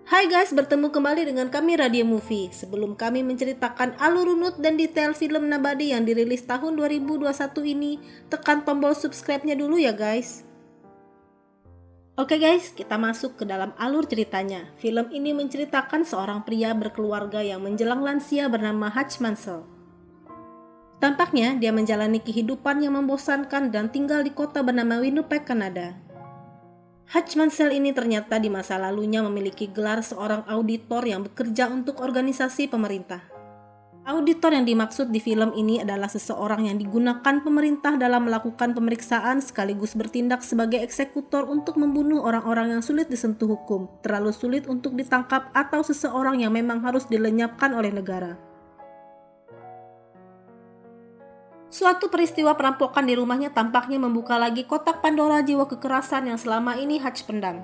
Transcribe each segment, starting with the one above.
Hai guys, bertemu kembali dengan kami Radio Movie. Sebelum kami menceritakan alur runut dan detail film Nabadi yang dirilis tahun 2021 ini, tekan tombol subscribe-nya dulu ya guys. Oke guys, kita masuk ke dalam alur ceritanya. Film ini menceritakan seorang pria berkeluarga yang menjelang lansia bernama Hutch Mansell. Tampaknya dia menjalani kehidupan yang membosankan dan tinggal di kota bernama Winnipeg, Kanada. Hutch Mansell ini ternyata di masa lalunya memiliki gelar seorang auditor yang bekerja untuk organisasi pemerintah. Auditor yang dimaksud di film ini adalah seseorang yang digunakan pemerintah dalam melakukan pemeriksaan sekaligus bertindak sebagai eksekutor untuk membunuh orang-orang yang sulit disentuh hukum, terlalu sulit untuk ditangkap atau seseorang yang memang harus dilenyapkan oleh negara. Suatu peristiwa perampokan di rumahnya tampaknya membuka lagi kotak Pandora jiwa kekerasan yang selama ini Hutch pendam.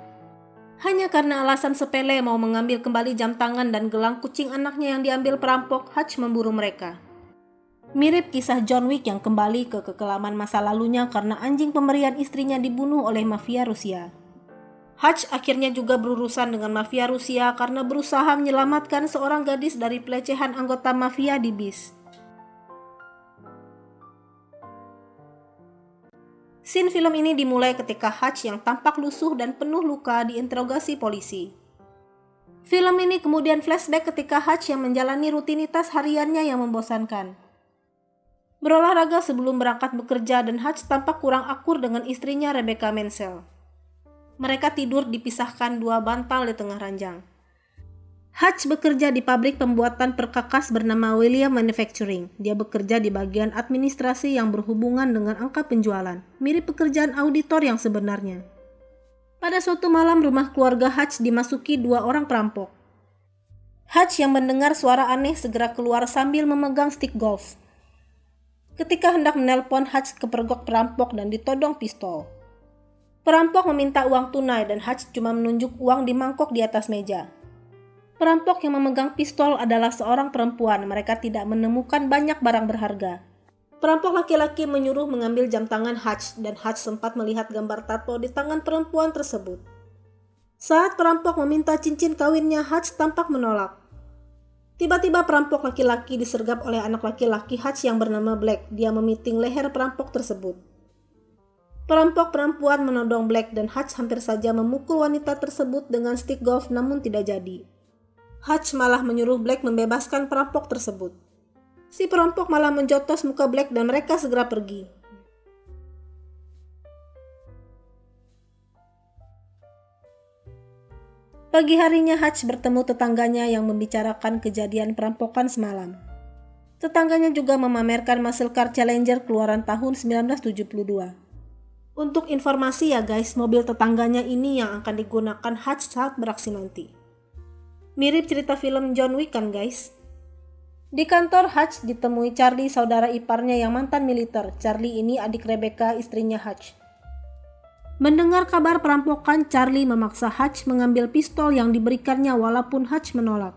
Hanya karena alasan sepele mau mengambil kembali jam tangan dan gelang kucing anaknya yang diambil perampok, Hutch memburu mereka. Mirip kisah John Wick yang kembali ke kekelaman masa lalunya karena anjing pemberian istrinya dibunuh oleh mafia Rusia. Hutch akhirnya juga berurusan dengan mafia Rusia karena berusaha menyelamatkan seorang gadis dari pelecehan anggota mafia di bis. Scene film ini dimulai ketika Hutch yang tampak lusuh dan penuh luka diinterogasi polisi. Film ini kemudian flashback ketika Hutch yang menjalani rutinitas hariannya yang membosankan. Berolahraga sebelum berangkat bekerja dan Hutch tampak kurang akur dengan istrinya Rebecca Mansell. Mereka tidur dipisahkan dua bantal di tengah ranjang. Hutch bekerja di pabrik pembuatan perkakas bernama William Manufacturing. Dia bekerja di bagian administrasi yang berhubungan dengan angka penjualan, mirip pekerjaan auditor yang sebenarnya. Pada suatu malam rumah keluarga Hutch dimasuki dua orang perampok. Hutch yang mendengar suara aneh segera keluar sambil memegang stik golf. Ketika hendak menelpon, Hutch kepergok perampok dan ditodong pistol. Perampok meminta uang tunai dan Hutch cuma menunjuk uang di mangkok di atas meja. Perampok yang memegang pistol adalah seorang perempuan. Mereka tidak menemukan banyak barang berharga. Perampok laki-laki menyuruh mengambil jam tangan Hutch dan Hutch sempat melihat gambar tato di tangan perempuan tersebut. Saat perampok meminta cincin kawinnya, Hutch tampak menolak. Tiba-tiba perampok laki-laki disergap oleh anak laki-laki Hutch yang bernama Black. Dia memiting leher perampok tersebut. Perampok perempuan menodong Black dan Hutch hampir saja memukul wanita tersebut dengan stik golf namun tidak jadi. Hutch malah menyuruh Black membebaskan perampok tersebut. Si perampok malah menjotos muka Black dan mereka segera pergi. Pagi harinya Hutch bertemu tetangganya yang membicarakan kejadian perampokan semalam. Tetangganya juga memamerkan muscle car Challenger keluaran tahun 1972. Untuk informasi ya guys, mobil tetangganya ini yang akan digunakan Hutch saat beraksi nanti. Mirip cerita film John Wick kan guys? Di kantor Hutch ditemui Charlie, saudara iparnya yang mantan militer. Charlie ini adik Rebecca, istrinya Hutch. Mendengar kabar perampokan, Charlie memaksa Hutch mengambil pistol yang diberikannya walaupun Hutch menolak.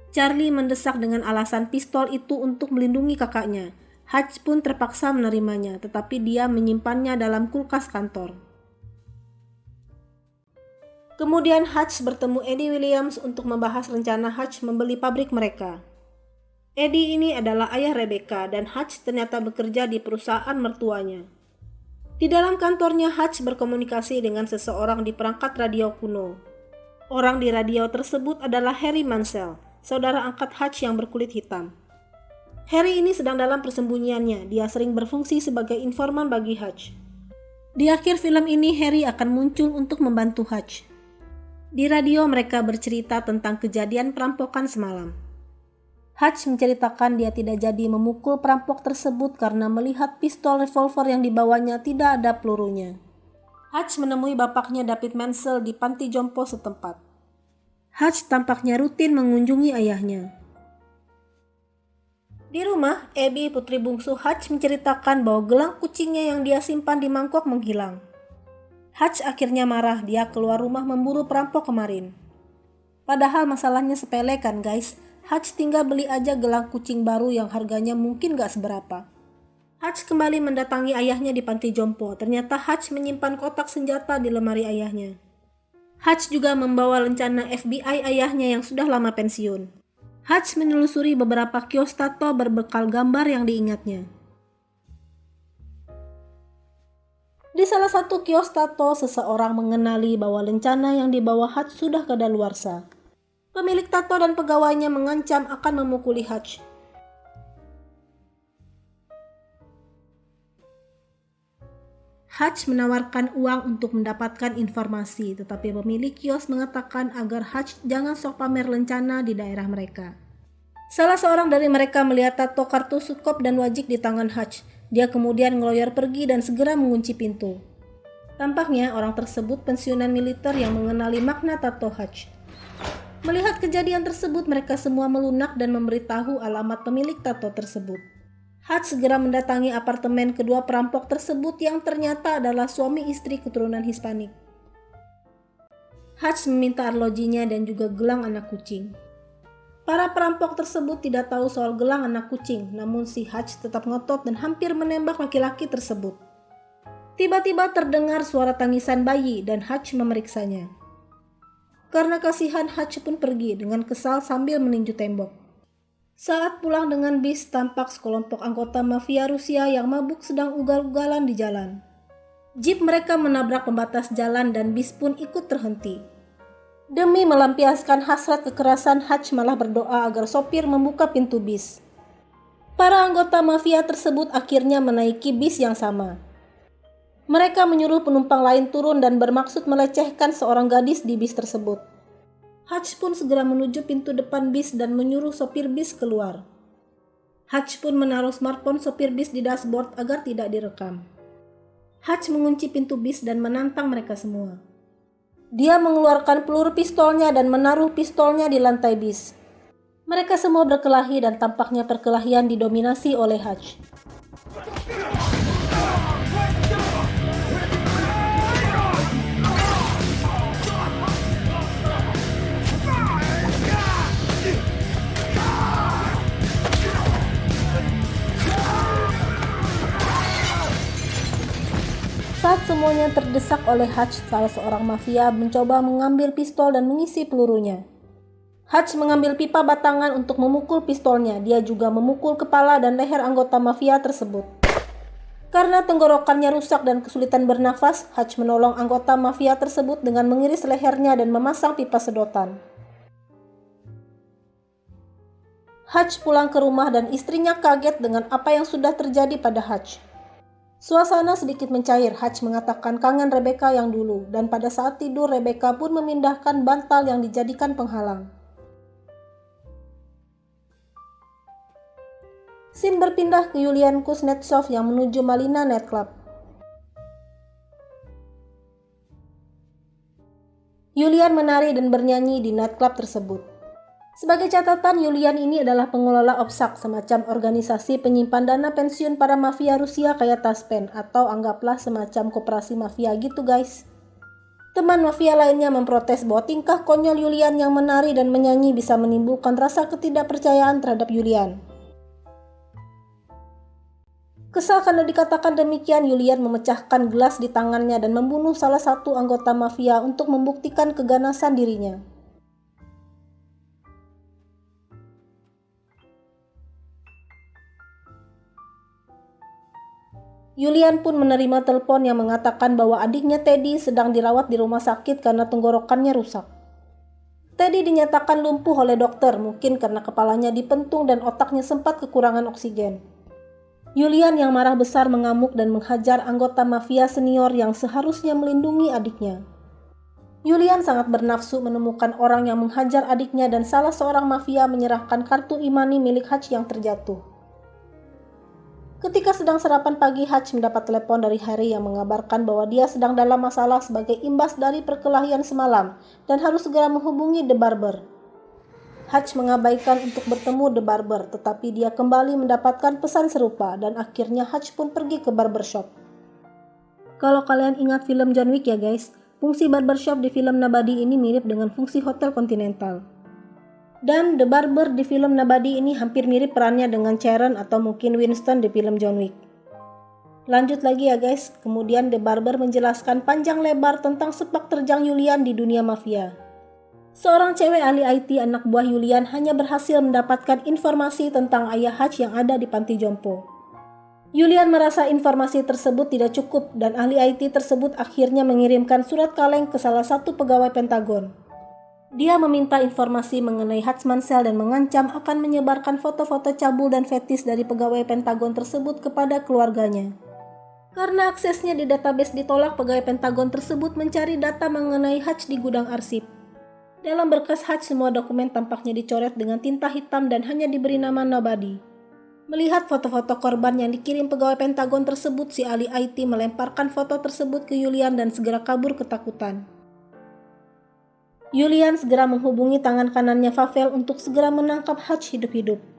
Charlie mendesak dengan alasan pistol itu untuk melindungi kakaknya. Hutch pun terpaksa menerimanya, tetapi dia menyimpannya dalam kulkas kantor. Kemudian Hutch bertemu Eddie Williams untuk membahas rencana Hutch membeli pabrik mereka. Eddie ini adalah ayah Rebecca dan Hutch ternyata bekerja di perusahaan mertuanya. Di dalam kantornya Hutch berkomunikasi dengan seseorang di perangkat radio kuno. Orang di radio tersebut adalah Harry Mansell, saudara angkat Hutch yang berkulit hitam. Harry ini sedang dalam persembunyiannya, dia sering berfungsi sebagai informan bagi Hutch. Di akhir film ini Harry akan muncul untuk membantu Hutch. Di radio mereka bercerita tentang kejadian perampokan semalam. Hutch menceritakan dia tidak jadi memukul perampok tersebut karena melihat pistol revolver yang dibawanya tidak ada pelurunya. Hutch menemui bapaknya David Mansell di panti jompo setempat. Hutch tampaknya rutin mengunjungi ayahnya. Di rumah, Abby, putri bungsu Hutch, menceritakan bahwa gelang kucingnya yang dia simpan di mangkok menghilang. Hutch akhirnya marah, dia keluar rumah memburu perampok kemarin. Padahal masalahnya sepele kan guys, Hutch tinggal beli aja gelang kucing baru yang harganya mungkin gak seberapa. Hutch kembali mendatangi ayahnya di panti jompo, ternyata Hutch menyimpan kotak senjata di lemari ayahnya. Hutch juga membawa lencana FBI ayahnya yang sudah lama pensiun. Hutch menelusuri beberapa kios tato berbekal gambar yang diingatnya. Di salah satu kios tato, seseorang mengenali bahwa lencana yang dibawa Hutch sudah kadaluarsa. Pemilik tato dan pegawainya mengancam akan memukuli Hutch. Hutch menawarkan uang untuk mendapatkan informasi, tetapi pemilik kios mengatakan agar Hutch jangan sok pamer lencana di daerah mereka. Salah seorang dari mereka melihat tato kartu sukop dan wajik di tangan Hutch. Dia kemudian ngeloyor pergi dan segera mengunci pintu. Tampaknya orang tersebut pensiunan militer yang mengenali makna tato Hutch. Melihat kejadian tersebut, mereka semua melunak dan memberitahu alamat pemilik tato tersebut. Hutch segera mendatangi apartemen kedua perampok tersebut yang ternyata adalah suami istri keturunan Hispanik. Hutch meminta arlojinya dan juga gelang anak kucing. Para perampok tersebut tidak tahu soal gelang anak kucing, namun si Hutch tetap ngotot dan hampir menembak laki-laki tersebut. Tiba-tiba terdengar suara tangisan bayi dan Hutch memeriksanya. Karena kasihan, Hutch pun pergi dengan kesal sambil meninju tembok. Saat pulang dengan bis, tampak sekelompok anggota mafia Rusia yang mabuk sedang ugal-ugalan di jalan. Jeep mereka menabrak pembatas jalan dan bis pun ikut terhenti. Demi melampiaskan hasrat kekerasan, Hutch malah berdoa agar sopir membuka pintu bis. Para anggota mafia tersebut akhirnya menaiki bis yang sama. Mereka menyuruh penumpang lain turun dan bermaksud melecehkan seorang gadis di bis tersebut. Hutch pun segera menuju pintu depan bis dan menyuruh sopir bis keluar. Hutch pun menaruh smartphone sopir bis di dashboard agar tidak direkam. Hutch mengunci pintu bis dan menantang mereka semua. Dia mengeluarkan peluru pistolnya dan menaruh pistolnya di lantai bis. Mereka semua berkelahi dan tampaknya perkelahian didominasi oleh Hutch. Saat semuanya terdesak oleh Hutch, salah seorang mafia mencoba mengambil pistol dan mengisi pelurunya. Hutch mengambil pipa batangan untuk memukul pistolnya. Dia juga memukul kepala dan leher anggota mafia tersebut. Karena tenggorokannya rusak dan kesulitan bernafas, Hutch menolong anggota mafia tersebut dengan mengiris lehernya dan memasang pipa sedotan. Hutch pulang ke rumah dan istrinya kaget dengan apa yang sudah terjadi pada Hutch. Suasana sedikit mencair. Hutch mengatakan kangen Rebecca yang dulu, dan pada saat tidur Rebecca pun memindahkan bantal yang dijadikan penghalang. Scene berpindah ke Yulian Kuznetsov yang menuju Malina Nightclub. Yulian menari dan bernyanyi di nightclub tersebut. Sebagai catatan, Yulian ini adalah pengelola OPSAK, semacam organisasi penyimpan dana pensiun para mafia Rusia kayak Taspen, atau anggaplah semacam koperasi mafia gitu guys. Teman mafia lainnya memprotes bahwa tingkah konyol Yulian yang menari dan menyanyi bisa menimbulkan rasa ketidakpercayaan terhadap Yulian. Kesal karena dikatakan demikian, Yulian memecahkan gelas di tangannya dan membunuh salah satu anggota mafia untuk membuktikan keganasan dirinya. Yulian pun menerima telepon yang mengatakan bahwa adiknya Teddy sedang dirawat di rumah sakit karena tenggorokannya rusak. Teddy dinyatakan lumpuh oleh dokter, mungkin karena kepalanya dipentung dan otaknya sempat kekurangan oksigen. Yulian yang marah besar mengamuk dan menghajar anggota mafia senior yang seharusnya melindungi adiknya. Yulian sangat bernafsu menemukan orang yang menghajar adiknya dan salah seorang mafia menyerahkan kartu e-money milik Hutch yang terjatuh. Ketika sedang sarapan pagi, Hutch mendapat telepon dari Harry yang mengabarkan bahwa dia sedang dalam masalah sebagai imbas dari perkelahian semalam dan harus segera menghubungi The Barber. Hutch mengabaikan untuk bertemu The Barber, tetapi dia kembali mendapatkan pesan serupa dan akhirnya Hutch pun pergi ke barbershop. Kalau kalian ingat film John Wick ya guys, fungsi barbershop di film Nabadi ini mirip dengan fungsi Hotel Continental. Dan The Barber di film Nabadi ini hampir mirip perannya dengan Sharon atau mungkin Winston di film John Wick. Lanjut lagi ya guys, kemudian The Barber menjelaskan panjang lebar tentang sepak terjang Julian di dunia mafia. Seorang cewek ahli IT anak buah Julian hanya berhasil mendapatkan informasi tentang ayah Hutch yang ada di panti jompo. Julian merasa informasi tersebut tidak cukup dan ahli IT tersebut akhirnya mengirimkan surat kaleng ke salah satu pegawai Pentagon. Dia meminta informasi mengenai Hutch Mansell dan mengancam akan menyebarkan foto-foto cabul dan fetis dari pegawai Pentagon tersebut kepada keluarganya. Karena aksesnya di database ditolak, pegawai Pentagon tersebut mencari data mengenai Hutch di gudang arsip. Dalam berkas Hutch, semua dokumen tampaknya dicoret dengan tinta hitam dan hanya diberi nama nobody. Melihat foto-foto korban yang dikirim pegawai Pentagon tersebut, si ahli IT melemparkan foto tersebut ke Julian dan segera kabur ketakutan. Julian segera menghubungi tangan kanannya Pavel untuk segera menangkap Hutch hidup-hidup.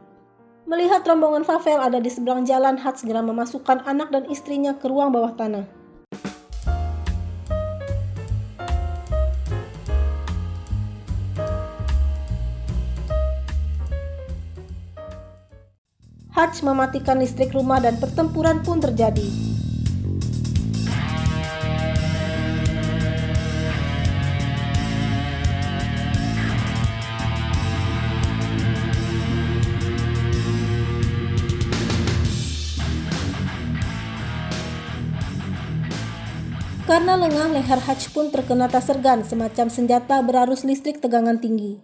Melihat rombongan Pavel ada di seberang jalan, Hutch segera memasukkan anak dan istrinya ke ruang bawah tanah. Hutch mematikan listrik rumah dan pertempuran pun terjadi. Karena lengah, leher Hutch pun terkena tasergan, semacam senjata berarus listrik tegangan tinggi.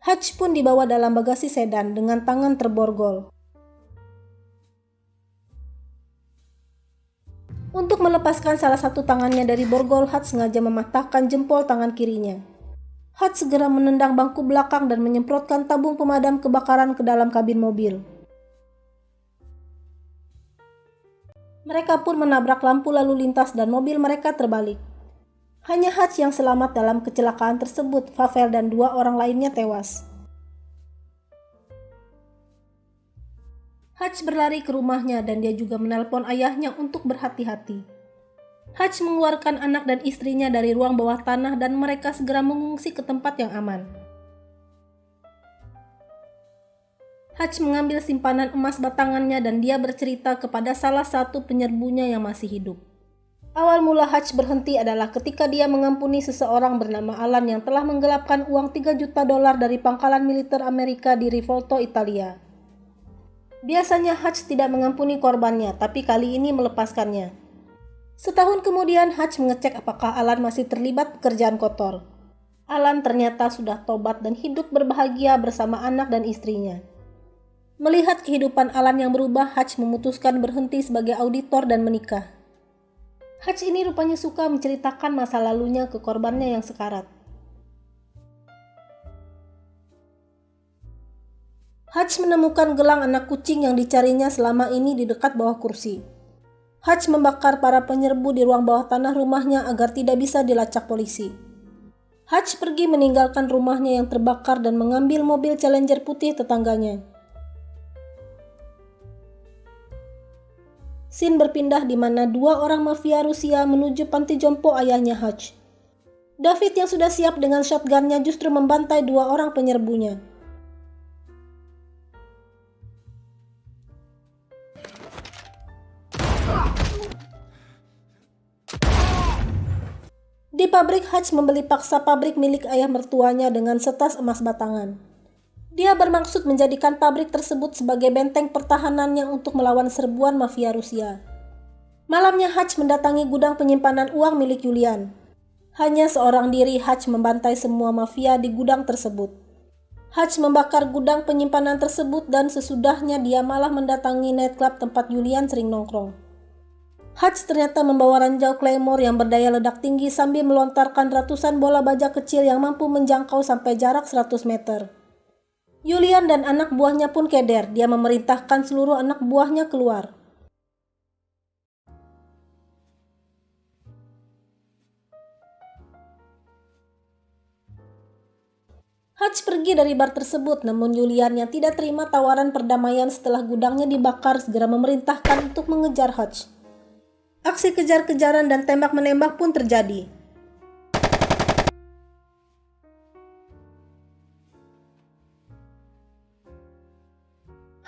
Hutch pun dibawa dalam bagasi sedan dengan tangan terborgol. Untuk melepaskan salah satu tangannya dari borgol, Hutch sengaja mematahkan jempol tangan kirinya. Hutch segera menendang bangku belakang dan menyemprotkan tabung pemadam kebakaran ke dalam kabin mobil. Mereka pun menabrak lampu lalu lintas dan mobil mereka terbalik. Hanya Hutch yang selamat dalam kecelakaan tersebut. Pavel dan 2 orang lainnya tewas. Hutch berlari ke rumahnya dan dia juga menelpon ayahnya untuk berhati-hati. Hutch mengeluarkan anak dan istrinya dari ruang bawah tanah dan mereka segera mengungsi ke tempat yang aman. Hutch mengambil simpanan emas batangannya dan dia bercerita kepada salah satu penyerbunya yang masih hidup. Awal mula Hutch berhenti adalah ketika dia mengampuni seseorang bernama Alan yang telah menggelapkan uang $3 juta dari pangkalan militer Amerika di Rivolto, Italia. Biasanya Hutch tidak mengampuni korbannya, tapi kali ini melepaskannya. Setahun kemudian Hutch mengecek apakah Alan masih terlibat pekerjaan kotor. Alan ternyata sudah tobat dan hidup berbahagia bersama anak dan istrinya. Melihat kehidupan Alan yang berubah, Hutch memutuskan berhenti sebagai auditor dan menikah. Hutch ini rupanya suka menceritakan masa lalunya ke korbannya yang sekarat. Hutch menemukan gelang anak kucing yang dicarinya selama ini di dekat bawah kursi. Hutch membakar para penyerbu di ruang bawah tanah rumahnya agar tidak bisa dilacak polisi. Hutch pergi meninggalkan rumahnya yang terbakar dan mengambil mobil Challenger putih tetangganya. Scene berpindah di mana 2 orang mafia Rusia menuju panti jompo ayahnya Hutch. David yang sudah siap dengan shotgunnya justru membantai 2 orang penyerbunya. Di pabrik, Hutch membeli paksa pabrik milik ayah mertuanya dengan setas emas batangan. Dia bermaksud menjadikan pabrik tersebut sebagai benteng pertahanannya untuk melawan serbuan mafia Rusia. Malamnya Hutch mendatangi gudang penyimpanan uang milik Julian. Hanya seorang diri Hutch membantai semua mafia di gudang tersebut. Hutch membakar gudang penyimpanan tersebut dan sesudahnya dia malah mendatangi nightclub tempat Julian sering nongkrong. Hutch ternyata membawa ranjau Claymore yang berdaya ledak tinggi sambil melontarkan ratusan bola baja kecil yang mampu menjangkau sampai jarak 100 meter. Julian dan anak buahnya pun keder. Dia memerintahkan seluruh anak buahnya keluar. Hutch pergi dari bar tersebut, namun Julian yang tidak terima tawaran perdamaian setelah gudangnya dibakar segera memerintahkan untuk mengejar Hutch. Aksi kejar-kejaran dan tembak-menembak pun terjadi.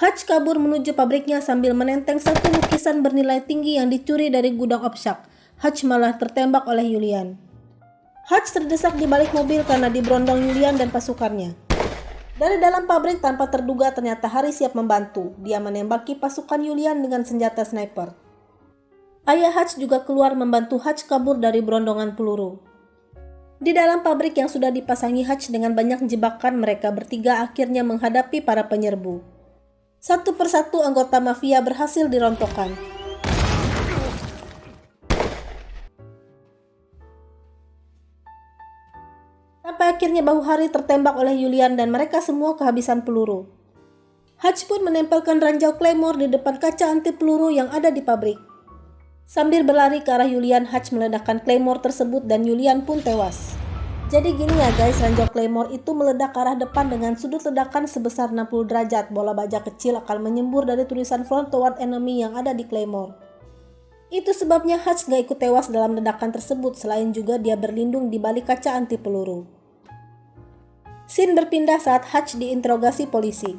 Hutch kabur menuju pabriknya sambil menenteng satu lukisan bernilai tinggi yang dicuri dari gudang Opshak. Hutch malah tertembak oleh Julian. Hutch terdesak di balik mobil karena diberondong Julian dan pasukannya. Dari dalam pabrik tanpa terduga ternyata Harry siap membantu. Dia menembaki pasukan Julian dengan senjata sniper. Ayah Hutch juga keluar membantu Hutch kabur dari berondongan peluru. Di dalam pabrik yang sudah dipasangi Hutch dengan banyak jebakan, mereka bertiga akhirnya menghadapi para penyerbu. Satu persatu anggota mafia berhasil dirontokkan. Sampai akhirnya bahu Harry tertembak oleh Julian dan mereka semua kehabisan peluru. Hutch pun menempelkan ranjau Claymore di depan kaca anti peluru yang ada di pabrik. Sambil berlari ke arah Julian, Hutch meledakkan Claymore tersebut dan Julian pun tewas. Jadi gini ya guys, ranjau Claymore itu meledak ke arah depan dengan sudut ledakan sebesar 60 derajat. Bola baja kecil akan menyembur dari tulisan front toward enemy yang ada di Claymore. Itu sebabnya Hutch gak ikut tewas dalam ledakan tersebut, selain juga dia berlindung di balik kaca anti peluru. Scene berpindah saat Hutch diinterogasi polisi.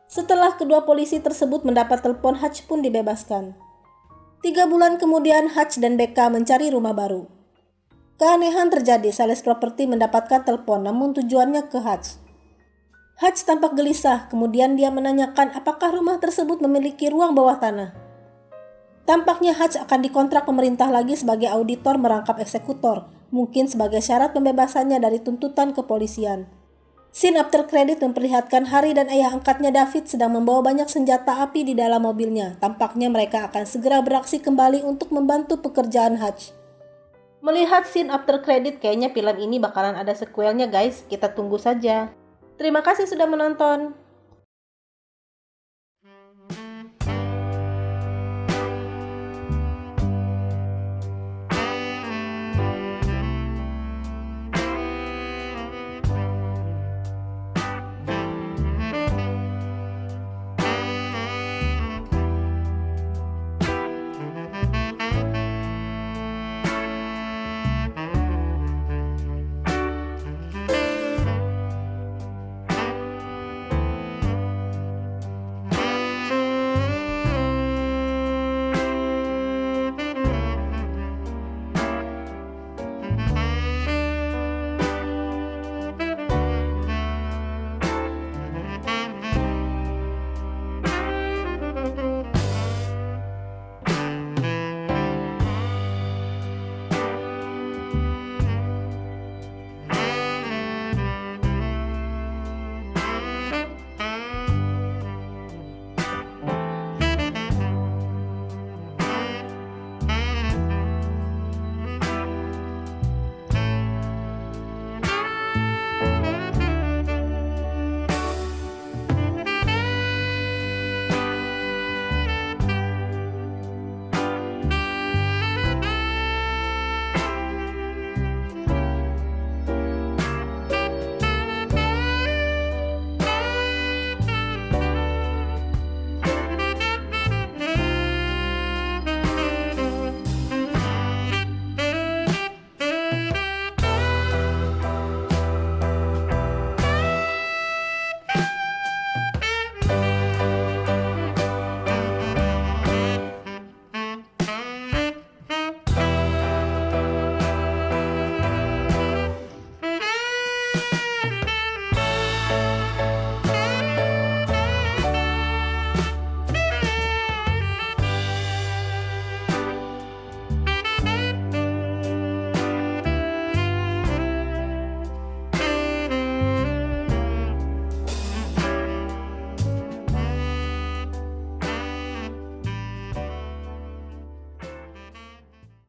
Setelah kedua polisi tersebut mendapat telepon, Hutch pun dibebaskan. 3 bulan kemudian, Hutch dan Becca mencari rumah baru. Keanehan terjadi, sales properti mendapatkan telepon namun tujuannya ke Hutch. Hutch tampak gelisah, kemudian dia menanyakan apakah rumah tersebut memiliki ruang bawah tanah. Tampaknya Hutch akan dikontrak pemerintah lagi sebagai auditor merangkap eksekutor, mungkin sebagai syarat pembebasannya dari tuntutan kepolisian. Scene after credit memperlihatkan Harry dan ayah angkatnya David sedang membawa banyak senjata api di dalam mobilnya. Tampaknya mereka akan segera beraksi kembali untuk membantu pekerjaan Hutch. Melihat scene after credit, kayaknya film ini bakalan ada sequelnya guys, kita tunggu saja. Terima kasih sudah menonton.